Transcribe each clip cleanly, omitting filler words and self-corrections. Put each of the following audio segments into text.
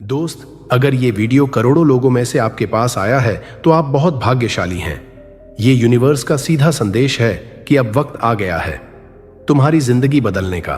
दोस्त, अगर ये वीडियो करोड़ों लोगों में से आपके पास आया है तो आप बहुत भाग्यशाली हैं। ये यूनिवर्स का सीधा संदेश है कि अब वक्त आ गया है तुम्हारी जिंदगी बदलने का।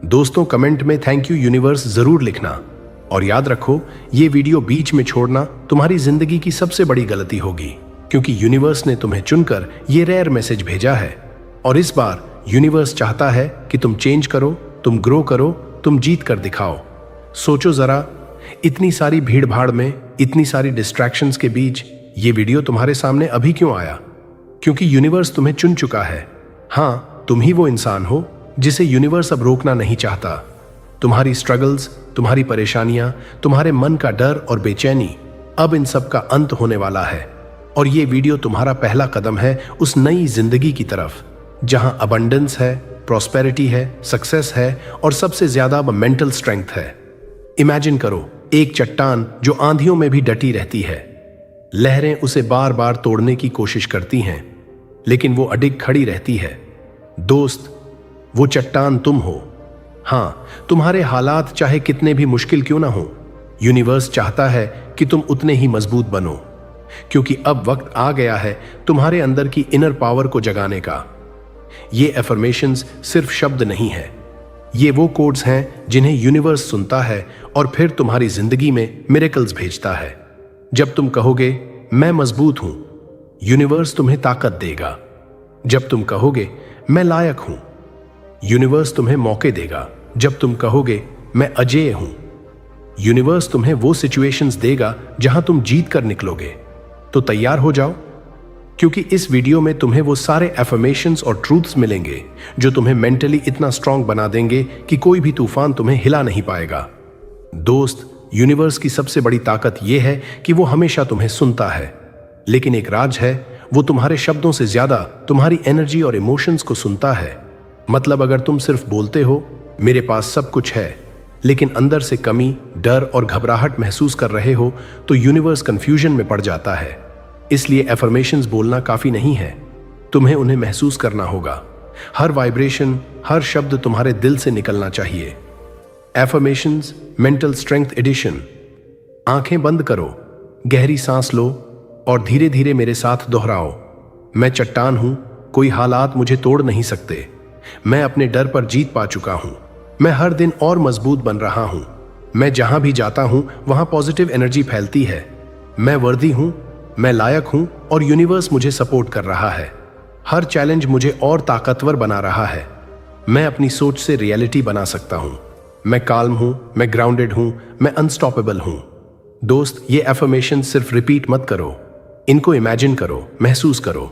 दोस्तों, कमेंट में थैंक यू यूनिवर्स जरूर लिखना और याद रखो, ये वीडियो बीच में छोड़ना तुम्हारी जिंदगी की सबसे बड़ी गलती होगी, क्योंकि यूनिवर्स ने तुम्हें चुनकर ये रेयर मैसेज भेजा है। और इस बार यूनिवर्स चाहता है कि तुम चेंज करो, तुम ग्रो करो, तुम जीत कर दिखाओ। सोचो जरा, इतनी सारी भीड़ भाड़ में, इतनी सारी डिस्ट्रैक्शंस के बीच ये वीडियो तुम्हारे सामने अभी क्यों आया? क्योंकि यूनिवर्स तुम्हें चुन चुका है। हाँ, तुम ही वो इंसान हो जिसे यूनिवर्स अब रोकना नहीं चाहता। तुम्हारी स्ट्रगल्स, तुम्हारी परेशानियां, तुम्हारे मन का डर और बेचैनी, अब इन सब का अंत होने वाला है। और ये वीडियो तुम्हारा पहला कदम है उस नई जिंदगी की तरफ, जहां अबंडेंस है, प्रॉस्पेरिटी है, सक्सेस है और सबसे ज्यादा मेंटल स्ट्रेंथ है। इमेजिन करो, एक चट्टान जो आंधियों में भी डटी रहती है। लहरें उसे बार बार तोड़ने की कोशिश करती हैं, लेकिन वो अडिग खड़ी रहती है। दोस्त, वो चट्टान तुम हो। हाँ, तुम्हारे हालात चाहे कितने भी मुश्किल क्यों ना हो, यूनिवर्स चाहता है कि तुम उतने ही मजबूत बनो, क्योंकि अब वक्त आ गया है तुम्हारे अंदर की इनर पावर को जगाने का। ये एफर्मेशंस सिर्फ शब्द नहीं है, ये वो कोड्स हैं जिन्हें यूनिवर्स सुनता है और फिर तुम्हारी जिंदगी में मिरेकल्स भेजता है। जब तुम कहोगे मैं मजबूत हूं, यूनिवर्स तुम्हें ताकत देगा। जब तुम कहोगे मैं लायक हूं, यूनिवर्स तुम्हें मौके देगा। जब तुम कहोगे मैं अजेय हूं, यूनिवर्स तुम्हें वो सिचुएशंस देगा जहां तुम जीत कर निकलोगे। तो तैयार हो जाओ, क्योंकि इस वीडियो में तुम्हें वो सारे एफर्मेशंस और ट्रूथ्स मिलेंगे जो तुम्हें मेंटली इतना स्ट्रांग बना देंगे कि कोई भी तूफान तुम्हें हिला नहीं पाएगा। दोस्त, यूनिवर्स की सबसे बड़ी ताकत यह है कि वो हमेशा तुम्हें सुनता है, लेकिन एक राज है, वो तुम्हारे शब्दों से ज्यादा तुम्हारी एनर्जी और इमोशंस को सुनता है। मतलब अगर तुम सिर्फ बोलते हो मेरे पास सब कुछ है, लेकिन अंदर से कमी, डर और घबराहट महसूस कर रहे हो, तो यूनिवर्स कंफ्यूजन में पड़ जाता है। इसलिए एफर्मेशंस बोलना काफी नहीं है, तुम्हें उन्हें महसूस करना होगा। हर वाइब्रेशन, हर शब्द तुम्हारे दिल से निकलना चाहिए। Affirmations mental strength edition. आंखें बंद करो, गहरी सांस लो और धीरे धीरे मेरे साथ दोहराओ। मैं चट्टान हूं, कोई हालात मुझे तोड़ नहीं सकते। मैं अपने डर पर जीत पा चुका हूं। मैं हर दिन और मजबूत बन रहा हूं। मैं जहां भी जाता हूं वहां पॉजिटिव एनर्जी फैलती है। मैं वर्दी हूं, मैं लायक हूं और यूनिवर्स मुझे सपोर्ट कर रहा है। हर चैलेंज मुझे और ताकतवर बना रहा है। मैं अपनी सोच से रियलिटी बना सकता हूं। मैं काल्म हूं, मैं ग्राउंडेड हूं, मैं अनस्टॉपेबल हूं। दोस्त, ये एफर्मेशन सिर्फ रिपीट मत करो, इनको इमेजिन करो, महसूस करो।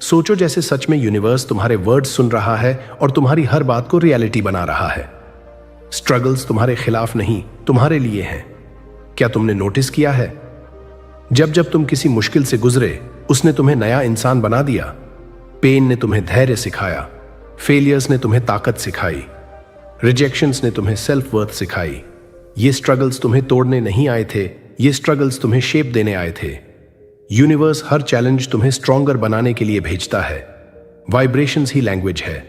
सोचो जैसे सच में यूनिवर्स तुम्हारे वर्ड्स सुन रहा है और तुम्हारी हर बात को रियलिटी बना रहा है। स्ट्रगल्स तुम्हारे खिलाफ नहीं, तुम्हारे लिए हैं। क्या तुमने नोटिस किया है, जब जब तुम किसी मुश्किल से गुजरे, उसने तुम्हें नया इंसान बना दिया। पेन ने तुम्हें धैर्य सिखाया, फेलियर्स ने तुम्हें ताकत सिखाई, रिजेक्शंस ने तुम्हें सेल्फ वर्थ सिखाई। ये स्ट्रगल्स तुम्हें तोड़ने नहीं आए थे, ये स्ट्रगल्स तुम्हें शेप देने आए थे। यूनिवर्स हर चैलेंज तुम्हें स्ट्रॉन्गर बनाने के लिए भेजता है। वाइब्रेशंस ही लैंग्वेज है।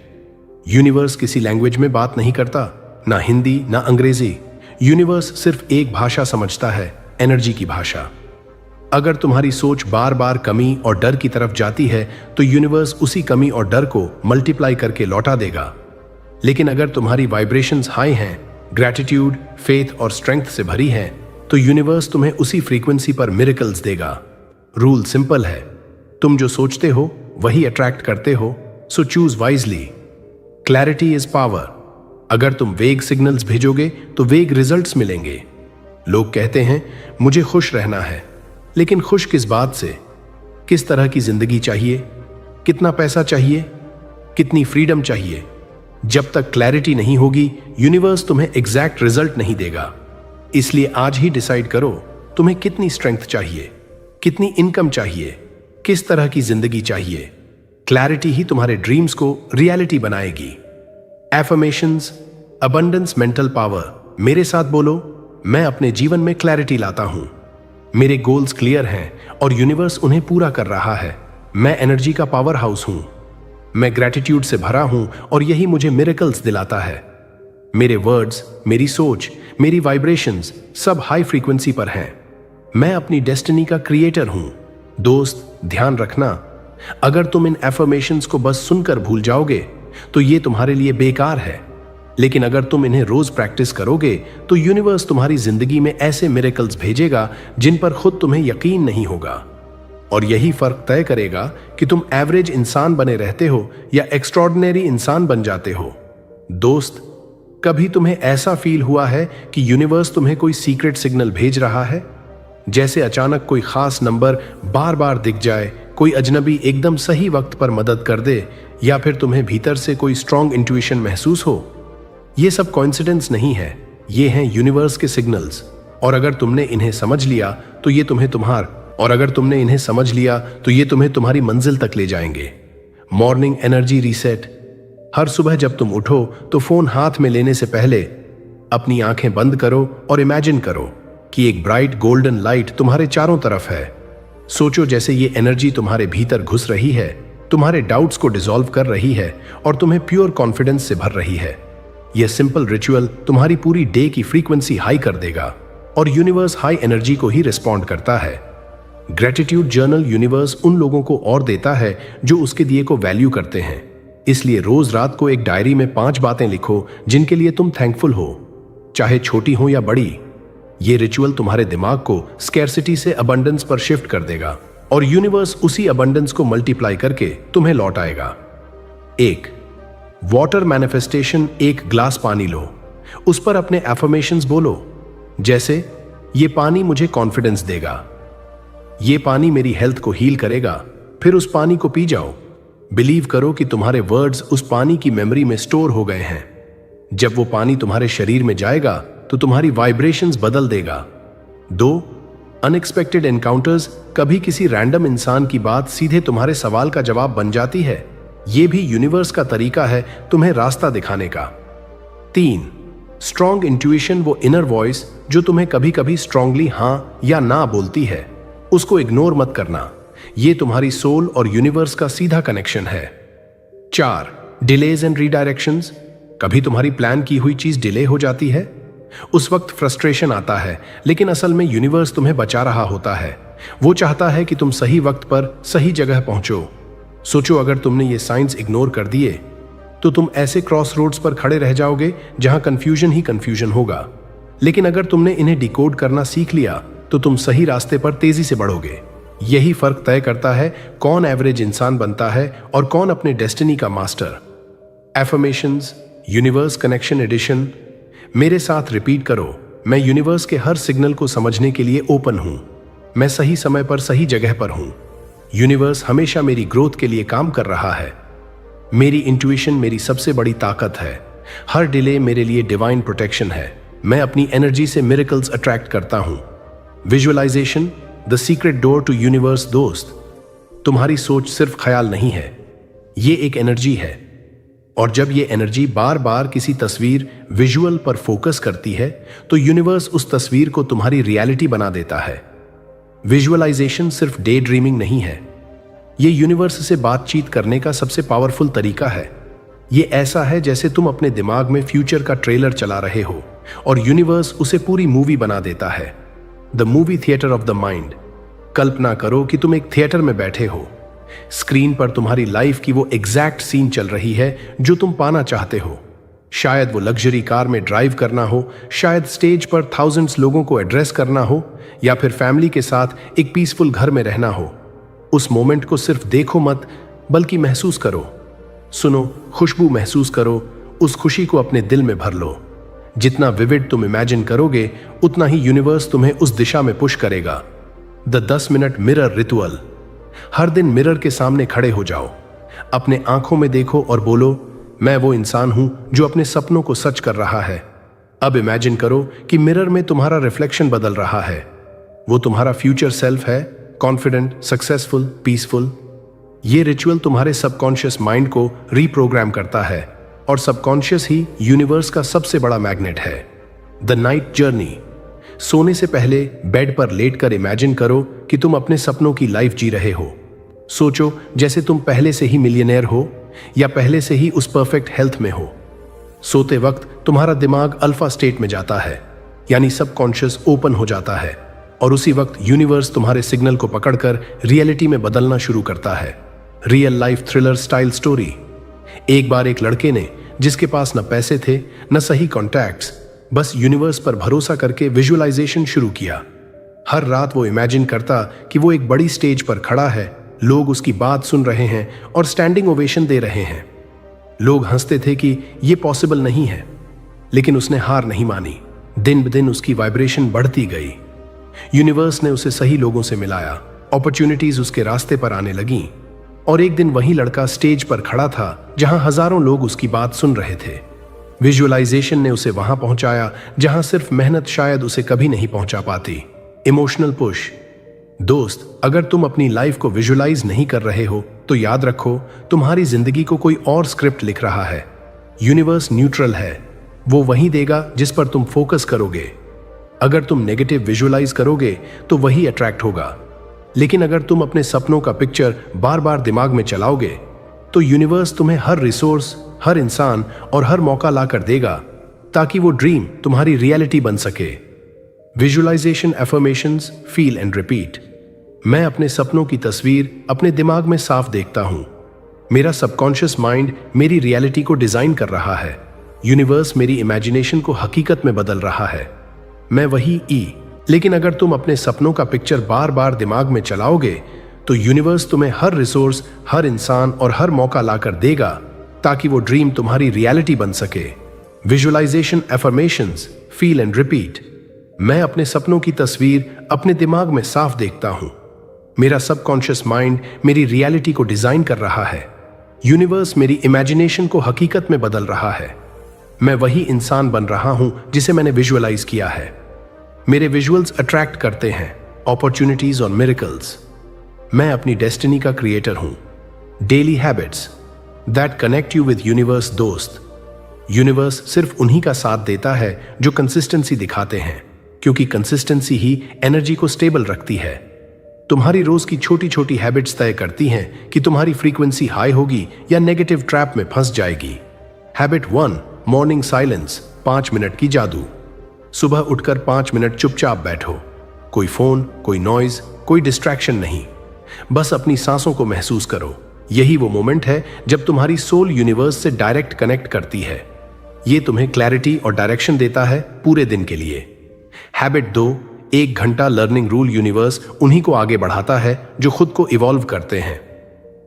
यूनिवर्स किसी लैंग्वेज में बात नहीं करता, ना हिंदी ना अंग्रेजी। यूनिवर्स सिर्फ एक भाषा समझता है, एनर्जी की भाषा। अगर तुम्हारी सोच बार बार कमी और डर की तरफ जाती है, तो यूनिवर्स उसी कमी और डर को मल्टीप्लाई करके लौटा देगा। लेकिन अगर तुम्हारी वाइब्रेशंस हाई हैं, ग्रैटिट्यूड, फेथ और स्ट्रेंथ से भरी हैं, तो यूनिवर्स तुम्हें उसी फ्रीक्वेंसी पर मिरेकल्स देगा। रूल सिंपल है, तुम जो सोचते हो वही अट्रैक्ट करते हो, so choose wisely. Clarity is power. अगर तुम वेग सिग्नल्स भेजोगे तो वेग रिजल्ट्स मिलेंगे। लोग कहते हैं मुझे खुश रहना है, लेकिन खुश किस बात से? किस तरह की जिंदगी चाहिए? कितना पैसा चाहिए? कितनी फ्रीडम चाहिए? जब तक क्लैरिटी नहीं होगी, यूनिवर्स तुम्हें एग्जैक्ट रिजल्ट नहीं देगा। इसलिए आज ही डिसाइड करो, तुम्हें कितनी स्ट्रेंथ चाहिए, कितनी इनकम चाहिए, किस तरह की जिंदगी चाहिए। क्लैरिटी ही तुम्हारे ड्रीम्स को रियलिटी बनाएगी। Affirmations, abundance, mental power. मेरे साथ बोलो, मैं अपने जीवन में क्लैरिटी लाता हूं। मेरे गोल्स क्लियर हैं और यूनिवर्स उन्हें पूरा कर रहा है। मैं एनर्जी का पावर हाउस हूं। मैं ग्रैटिट्यूड से भरा हूं और यही मुझे मिरेकल्स दिलाता है। मेरे वर्ड्स, मेरी सोच मेरी वाइब्रेशंस सब हाई फ्रीक्वेंसी पर हैं। मैं अपनी डेस्टिनी का क्रिएटर हूं। दोस्त, ध्यान रखना, अगर तुम इन एफर्मेशंस को बस सुनकर भूल जाओगे तो ये तुम्हारे लिए बेकार है, लेकिन अगर तुम इन्हें रोज प्रैक्टिस करोगे तो यूनिवर्स तुम्हारी जिंदगी में ऐसे मिरेकल्स भेजेगा जिन पर खुद तुम्हें यकीन नहीं होगा। और यही फर्क तय करेगा कि तुम एवरेज इंसान बने रहते हो या एक्स्ट्रॉर्डिनरी इंसान बन जाते हो। दोस्त, कभी तुम्हें ऐसा फील हुआ है कि यूनिवर्स तुम्हें कोई सीक्रेट सिग्नल भेज रहा है? जैसे अचानक कोई खास नंबर बार बार दिख जाए, कोई अजनबी एकदम सही वक्त पर मदद कर दे, या फिर तुम्हें भीतर से कोई स्ट्रॉन्ग इंट्यूशन महसूस हो। ये सब कोइंसिडेंस नहीं है, ये हैं यूनिवर्स के सिग्नल्स। और अगर तुमने इन्हें समझ लिया तो ये तुम्हें तुम्हारी मंजिल तक ले जाएंगे। Morning energy reset. हर सुबह जब तुम उठो तो फोन हाथ में लेने से पहले अपनी आंखें बंद करो और इमेजिन करो कि एक ब्राइट गोल्डन लाइट तुम्हारे चारों तरफ है। सोचो जैसे ये एनर्जी तुम्हारे भीतर घुस रही है, तुम्हारे डाउट्स को डिसॉल्व कर रही है और तुम्हें प्योर कॉन्फिडेंस से भर रही है। यह सिंपल रिचुअल तुम्हारी पूरी डे की फ्रीक्वेंसी हाई कर देगा और यूनिवर्स हाई एनर्जी को ही रिस्पॉन्ड करता है। ग्रेटिट्यूड जर्नल यूनिवर्स उन लोगों को और देता है जो उसके दिए को वैल्यू करते हैं। इसलिए रोज रात को एक डायरी में 5 बातें लिखो जिनके लिए तुम थैंकफुल हो, चाहे छोटी हो या बड़ी। ये रिचुअल तुम्हारे दिमाग को स्कैर्सिटी से अबंडेंस पर शिफ्ट कर देगा और यूनिवर्स उसी अबंडेंस को मल्टीप्लाई करके तुम्हें लौट आएगा। 1. Water manifestation. एक ग्लास पानी लो, उस पर अपने एफर्मेशंस बोलो, जैसे ये पानी मुझे कॉन्फिडेंस देगा, ये पानी मेरी हेल्थ को हील करेगा। फिर उस पानी को पी जाओ। बिलीव करो कि तुम्हारे वर्ड्स उस पानी की मेमोरी में स्टोर हो गए हैं। जब वो पानी तुम्हारे शरीर में जाएगा तो तुम्हारी वाइब्रेशंस बदल देगा। 2. Unexpected encounters. कभी किसी रैंडम इंसान की बात सीधे तुम्हारे सवाल का जवाब बन जाती है। यह भी यूनिवर्स का तरीका है तुम्हें रास्ता दिखाने का। 3. Strong intuition. वो इनर वॉइस जो तुम्हें कभी कभी स्ट्रांगली हां या ना बोलती है, उसको इग्नोर मत करना। ये तुम्हारी सोल और यूनिवर्स का सीधा कनेक्शन है। 4. Delays and redirections. कभी तुम्हारी प्लान की हुई चीज डिले हो जाती है, उस वक्त फ्रस्ट्रेशन आता है, लेकिन असल में यूनिवर्स तुम्हें बचा रहा होता है। वो चाहता है कि तुम सही वक्त पर सही जगह पहुंचो। सोचो अगर तुमने ये साइंस इग्नोर कर दिए तो तुम ऐसे क्रॉस रोड्स पर खड़े रह जाओगे जहां कंफ्यूजन ही कंफ्यूजन होगा। लेकिन अगर तुमने इन्हें डिकोड करना सीख लिया तो तुम सही रास्ते पर तेजी से बढ़ोगे। यही फर्क तय करता है कौन एवरेज इंसान बनता है और कौन अपने डेस्टिनी का master. Affirmations universe connection edition. मेरे साथ रिपीट करो, मैं यूनिवर्स के हर सिग्नल को समझने के लिए ओपन हूं। मैं सही समय पर सही जगह पर हूं। यूनिवर्स हमेशा मेरी ग्रोथ के लिए काम कर रहा है। मेरी इंट्यूशन मेरी सबसे बड़ी ताकत है। हर डिले मेरे लिए डिवाइन प्रोटेक्शन है। मैं अपनी एनर्जी से मिरेकल्स अट्रैक्ट करता हूं। Visualisation, the secret door to universe. दोस्त, तुम्हारी सोच सिर्फ ख्याल नहीं है, ये एक एनर्जी है। और जब ये एनर्जी बार बार किसी तस्वीर विजुअल पर फोकस करती है तो यूनिवर्स उस तस्वीर को तुम्हारी रियलिटी बना देता है। विजुअलाइजेशन सिर्फ डे ड्रीमिंग नहीं है, ये यूनिवर्स से बातचीत करने का सबसे पावरफुल तरीका है। ये ऐसा है जैसे तुम अपने दिमाग में फ्यूचर का ट्रेलर चला रहे हो और यूनिवर्स उसे पूरी मूवी बना देता है। The movie theatre of the mind. कल्पना करो कि तुम एक थिएटर में बैठे हो। स्क्रीन पर तुम्हारी लाइफ की वो एग्जैक्ट सीन चल रही है जो तुम पाना चाहते हो। शायद वो लग्जरी कार में ड्राइव करना हो, शायद स्टेज पर थाउजेंड्स लोगों को एड्रेस करना हो, या फिर फैमिली के साथ एक पीसफुल घर में रहना हो। उस मोमेंट को सिर्फ देखो मत, बल्कि महसूस करो। सुनो, खुशबू महसूस करो, उस खुशी को अपने दिल में भर लो। जितना विविड तुम इमेजिन करोगे उतना ही यूनिवर्स तुम्हें उस दिशा में पुश करेगा। The 10 minute mirror ritual. हर दिन मिरर के सामने खड़े हो जाओ, अपने आंखों में देखो और बोलो, मैं वो इंसान हूं जो अपने सपनों को सच कर रहा है। अब इमेजिन करो कि मिरर में तुम्हारा रिफ्लेक्शन बदल रहा है। वो तुम्हारा फ्यूचर सेल्फ है, कॉन्फिडेंट, सक्सेसफुल, पीसफुल। ये रिचुअल तुम्हारे सबकॉन्शियस माइंड को रीप्रोग्राम करता है और सबकॉन्शियस ही यूनिवर्स का सबसे बड़ा मैग्नेट है। The night journey. सोने से पहले बेड पर लेटकर इमेजिन करो कि तुम अपने सपनों की लाइफ जी रहे हो। सोचो जैसे तुम पहले से ही मिलियनेयर हो या पहले से ही उस परफेक्ट हेल्थ में हो। सोते वक्त तुम्हारा दिमाग अल्फा स्टेट में जाता है। यानी सबकॉन्शियस ओपन हो जाता है और उसी वक्त यूनिवर्स तुम्हारे सिग्नल को पकड़कर रियलिटी में बदलना शुरू करता है। Real life thriller style story. एक बार एक लड़के ने, जिसके पास न पैसे थे न सही कॉन्टैक्ट्स, बस यूनिवर्स पर भरोसा करके विजुअलाइजेशन शुरू किया। हर रात वो इमेजिन करता कि वो एक बड़ी स्टेज पर खड़ा है, लोग उसकी बात सुन रहे हैं और स्टैंडिंग ओवेशन दे रहे हैं। लोग हंसते थे कि ये पॉसिबल नहीं है, लेकिन उसने हार नहीं मानी। दिन ब दिन उसकी वाइब्रेशन बढ़ती गई। यूनिवर्स ने उसे सही लोगों से मिलाया, अपॉर्चुनिटीज उसके रास्ते पर आने लगीं और एक दिन वही लड़का स्टेज पर खड़ा था जहां हजारों लोग उसकी बात सुन रहे थे। विजुअलाइजेशन ने उसे वहां पहुंचाया जहां सिर्फ मेहनत शायद उसे कभी नहीं पहुंचा पाती। Emotional push. दोस्त, अगर तुम अपनी लाइफ को विजुअलाइज नहीं कर रहे हो तो याद रखो, तुम्हारी जिंदगी को कोई और स्क्रिप्ट लिख रहा है। यूनिवर्स न्यूट्रल है, वो वही देगा जिस पर तुम फोकस करोगे। अगर तुम नेगेटिव विजुअलाइज करोगे तो वही अट्रैक्ट होगा, लेकिन अगर तुम अपने सपनों का पिक्चर बार बार दिमाग में चलाओगे तो यूनिवर्स तुम्हें हर रिसोर्स, हर इंसान और हर मौका ला कर देगा ताकि वो ड्रीम तुम्हारी रियलिटी बन सके। Visualisation affirmations, feel and repeat. मैं अपने सपनों की तस्वीर अपने दिमाग में साफ देखता हूं। मेरा सबकॉन्शियस माइंड मेरी रियलिटी को डिजाइन कर रहा है। यूनिवर्स मेरी इमेजिनेशन को हकीकत में बदल रहा है। मैं वही लेकिन अगर तुम अपने सपनों का पिक्चर बार बार दिमाग में चलाओगे तो यूनिवर्स तुम्हें हर रिसोर्स, हर इंसान और हर मौका लाकर देगा ताकि वो ड्रीम तुम्हारी रियलिटी बन सके। Visualisation affirmations, feel and repeat. मैं अपने सपनों की तस्वीर अपने दिमाग में साफ देखता हूं। मेरा सबकॉन्शियस माइंड मेरी रियलिटी को डिजाइन कर रहा है। यूनिवर्स मेरी इमेजिनेशन को हकीकत में बदल रहा है। मैं वही इंसान बन रहा हूं जिसे मैंने विजुअलाइज किया है। मेरे विजुअल्स अट्रैक्ट करते हैं अपॉर्चुनिटीज और मिरेकल्स। मैं अपनी डेस्टिनी का क्रिएटर हूं। Daily habits that connect you with universe. दोस्त, यूनिवर्स सिर्फ उन्हीं का साथ देता है जो कंसिस्टेंसी दिखाते हैं, क्योंकि कंसिस्टेंसी ही एनर्जी को स्टेबल रखती है। तुम्हारी रोज की छोटी छोटी हैबिट्स तय करती हैं कि तुम्हारी फ्रीक्वेंसी हाई होगी या नेगेटिव ट्रैप में फंस जाएगी। Habit 1, morning silence. 5 मिनट की जादू। सुबह उठकर 5 मिनट चुपचाप बैठो। कोई फोन, कोई नॉइज, कोई डिस्ट्रैक्शन नहीं। बस अपनी सांसों को महसूस करो। यही वो मोमेंट है जब तुम्हारी सोल यूनिवर्स से डायरेक्ट कनेक्ट करती है। ये तुम्हें क्लैरिटी और डायरेक्शन देता है पूरे दिन के लिए। हैबिट 2, 1 घंटा लर्निंग रूल। यूनिवर्स उन्हीं को आगे बढ़ाता है जो खुद को इवॉल्व करते हैं।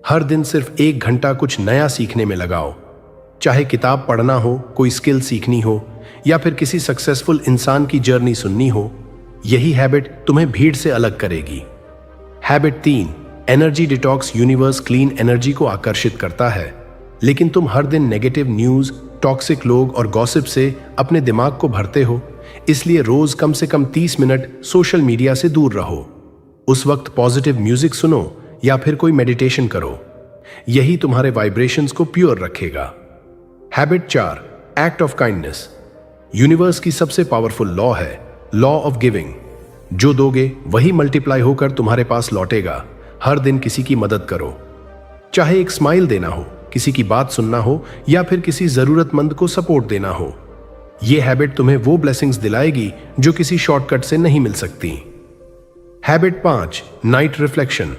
हर दिन सिर्फ 1 घंटा कुछ नया सीखने में लगाओ। चाहे किताब पढ़ना हो, कोई स्किल सीखनी हो या फिर किसी सक्सेसफुल इंसान की जर्नी सुननी हो, यही हैबिट तुम्हें भीड़ से अलग करेगी। Habit 3, energy detox. Universe clean energy को आकर्षित करता है, लेकिन तुम हर दिन नेगेटिव न्यूज, टॉक्सिक लोग और गॉसिप से अपने दिमाग को भरते हो। इसलिए रोज कम से कम 30 मिनट सोशल मीडिया से दूर रहो। उस वक्त पॉजिटिव म्यूजिक सुनो या फिर कोई मेडिटेशन करो। यही तुम्हारे वाइब्रेशंस को प्योर रखेगा। Habit 4, act of kindness. Universe की सबसे पावरफुल लॉ है लॉ ऑफ गिविंग। जो दोगे वही मल्टीप्लाई होकर तुम्हारे पास लौटेगा। हर दिन किसी की मदद करो, चाहे एक स्माइल देना हो, किसी की बात सुनना हो या फिर किसी जरूरतमंद को सपोर्ट देना हो। यह हैबिट तुम्हें वो ब्लेसिंग्स दिलाएगी जो किसी शॉर्टकट से नहीं मिल सकती। Habit 5, night reflection.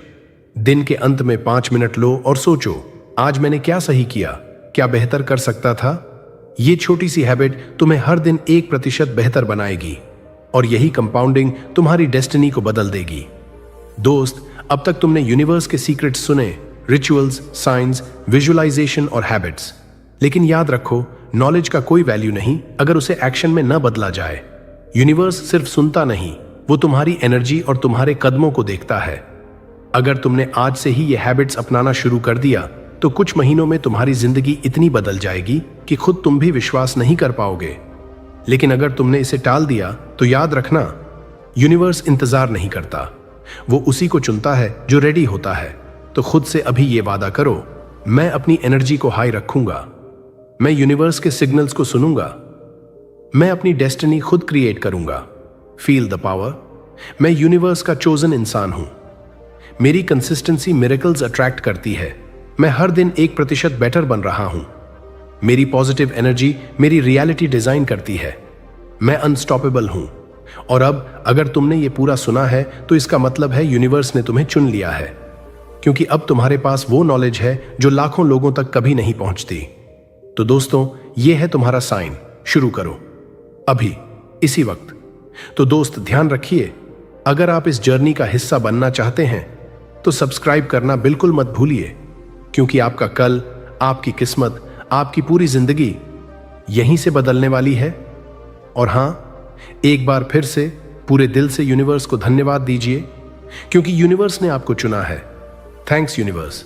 दिन के अंत में 5 मिनट लो और सोचो, आज मैंने क्या सही किया, क्या बेहतर कर सकता था। ये छोटी सी हैबिट तुम्हें हर दिन 1% बेहतर बनाएगी और यही कंपाउंडिंग तुम्हारी डेस्टिनी को बदल देगी। दोस्त, अब तक तुमने यूनिवर्स के सीक्रेट्स सुने, रिचुअल्स, साइंस, विजुअलाइजेशन और हैबिट्स। लेकिन याद रखो, नॉलेज का कोई वैल्यू नहीं अगर उसे एक्शन में न बदला जाए। यूनिवर्स सिर्फ सुनता नहीं, वो तुम्हारी एनर्जी और तुम्हारे कदमों को देखता है। अगर तुमने आज से ही ये हैबिट्स अपनाना शुरू कर दिया तो कुछ महीनों में तुम्हारी जिंदगी इतनी बदल जाएगी कि खुद तुम भी विश्वास नहीं कर पाओगे। लेकिन अगर तुमने इसे टाल दिया तो याद रखना, यूनिवर्स इंतजार नहीं करता, वो उसी को चुनता है जो रेडी होता है। तो खुद से अभी ये वादा करो, मैं अपनी एनर्जी को हाई रखूंगा, मैं यूनिवर्स के सिग्नल्स को सुनूंगा, मैं अपनी डेस्टिनी खुद क्रिएट करूंगा। Feel the power. मैं यूनिवर्स का चोजन इंसान हूं। मेरी कंसिस्टेंसी मिरेकल्स अट्रैक्ट करती है। मैं हर दिन 1% बेटर बन रहा हूं। मेरी पॉजिटिव एनर्जी मेरी रियलिटी डिजाइन करती है। मैं अनस्टॉपेबल हूं। और अब अगर तुमने ये पूरा सुना है तो इसका मतलब है यूनिवर्स ने तुम्हें चुन लिया है, क्योंकि अब तुम्हारे पास वो नॉलेज है जो लाखों लोगों तक कभी नहीं पहुंचती। तो दोस्तों, ये है तुम्हारा साइन। शुरू करो अभी, इसी वक्त। तो दोस्त, ध्यान रखिए, अगर आप इस जर्नी का हिस्सा बनना चाहते हैं तो सब्सक्राइब करना बिल्कुल मत भूलिए, क्योंकि आपका कल, आपकी किस्मत, आपकी पूरी जिंदगी यहीं से बदलने वाली है। और हां, एक बार फिर से पूरे दिल से यूनिवर्स को धन्यवाद दीजिए, क्योंकि यूनिवर्स ने आपको चुना है। Thanks universe.